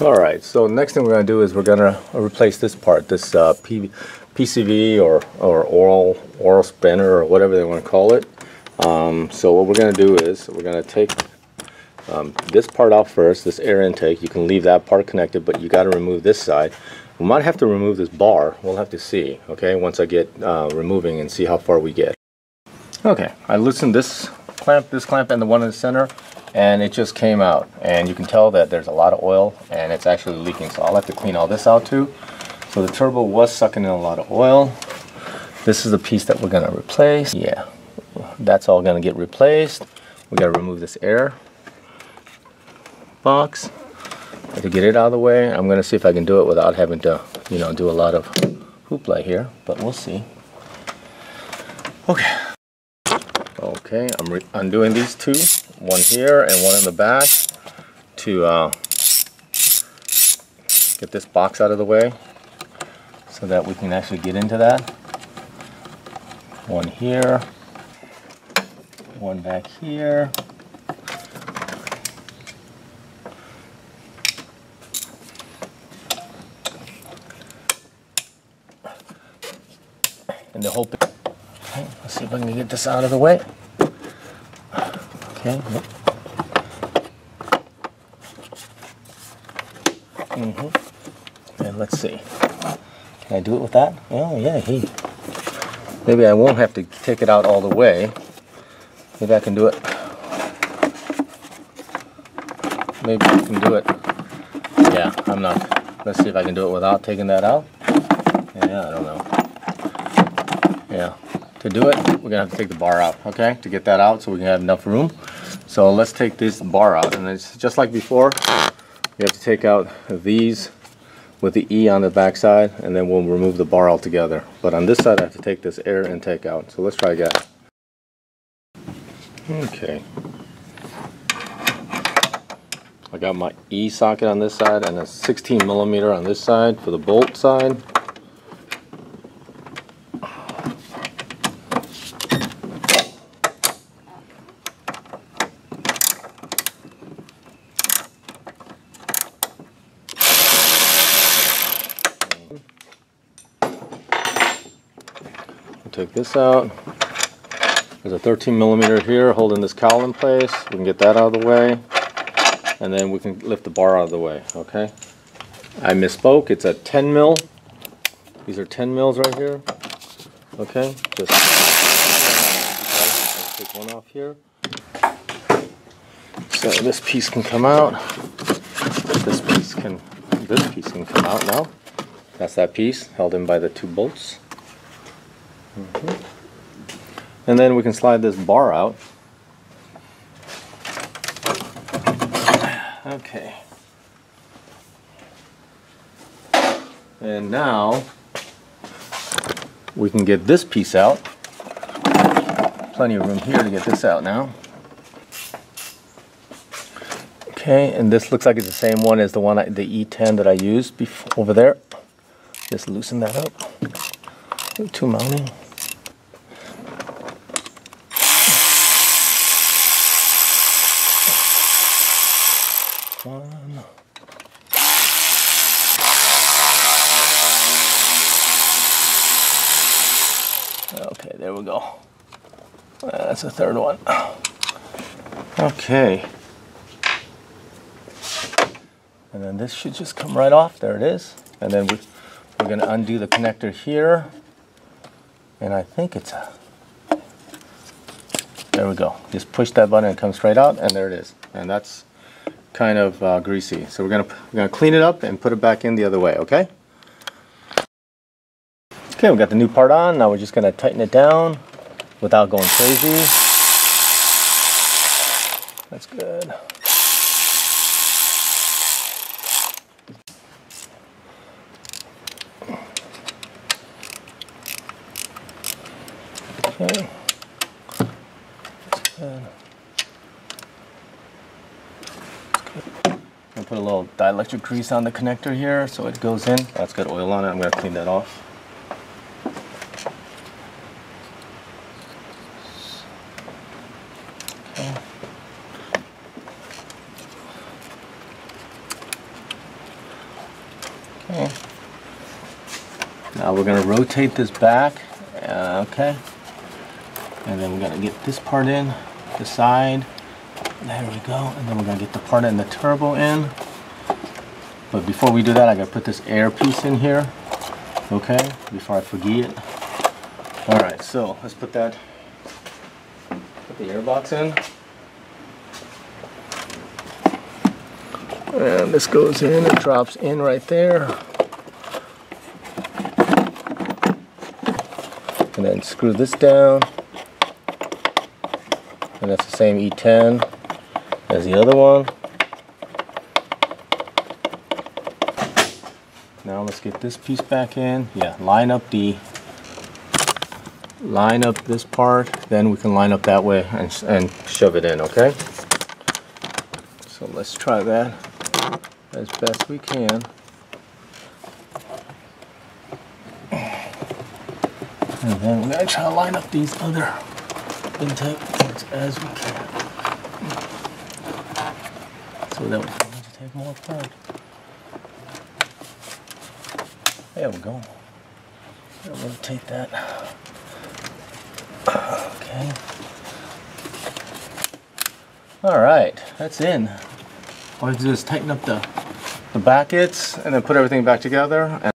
Alright, so next thing we're going to do is we're going to replace this part, this PCV or oral spinner or whatever they want to call it. So what we're going to do is we're going to take this part out first, this air intake. You can leave that part connected, but you got to remove this side. We might have to remove this bar. We'll have to see, okay, once I get removing and see how far we get. Okay, I loosened this clamp and the one in the center, and it just came out, and you can tell that there's a lot of oil and it's actually leaking, so I'll have to clean all this out too. So the turbo was sucking in a lot of oil. This is the piece that we're going to replace. Yeah, that's all going to get replaced. We got to remove this air box to get it out of the way. I'm going to see if I can do it without having to, you know, do a lot of hoopla here, but we'll see. Okay, I'm undoing these two, one here and one in the back, to get this box out of the way so that we can actually get into that. One here, one back here. And the whole thing. Okay, let's see if I can get this out of the way. Okay. And let's see. Can I do it with that? Oh yeah, maybe I won't have to take it out all the way. Maybe I can do it. Maybe I can do it. Yeah, I'm not. Let's see if I can do it without taking that out. Yeah, I don't know. Yeah, to do it, we're gonna have to take the bar out, okay, to get that out so we can have enough room. So let's take this bar out, and it's just like before. You have to take out these with the E on the back side, and then we'll remove the bar altogether. But on this side, I have to take this air intake out. So let's try again. Okay. I got my E socket on this side and a 16mm on this side for the bolt side. Take this out. There's a 13mm here holding this cowl in place. We can get that out of the way, and then we can lift the bar out of the way. Okay, I misspoke. It's a 10 mil. These are 10 mils right here. Okay, just take one off here. So this piece can come out. This piece can come out now. That's that piece held in by the two bolts. And then we can slide this bar out. Okay. And now we can get this piece out. Plenty of room here to get this out now. Okay, and this looks like it's the same one as the the E10 that I used before over there. Just loosen that up. Two mounting. One. Okay, there we go. That's the third one. Okay. And then this should just come right off. There it is. And then we're going to undo the connector here. And I think it's a... There we go. Just push that button and it comes straight out, and there it is. And that's kind of greasy. So we're gonna clean it up and put it back in the other way, okay? Okay, we got the new part on. Now we're just gonna tighten it down without going crazy. That's good. Okay. That's good. I'm put a little dielectric grease on the connector here so it goes in. That's got oil on it. I'm going to clean that off. Okay. Now we're going to rotate this back, okay, and then we're going to get this part in, the side, there we go, and then we're going to get the part in the turbo in. But before we do that, I got to put this air piece in here, okay, before I forget. Alright, so let's put the air box in. And this goes in, it drops in right there. And then screw this down. And that's the same E10 as the other one. Now let's get this piece back in. Yeah, line up this part, then we can line up that way and shove it in, okay? So let's try that as best we can. And then we're going to try to line up these other intake parts as we can, so that we don't have to take more apart. There we go. I'll rotate that. Okay. Alright, that's in. All I have to do is tighten up the brackets and then put everything back together.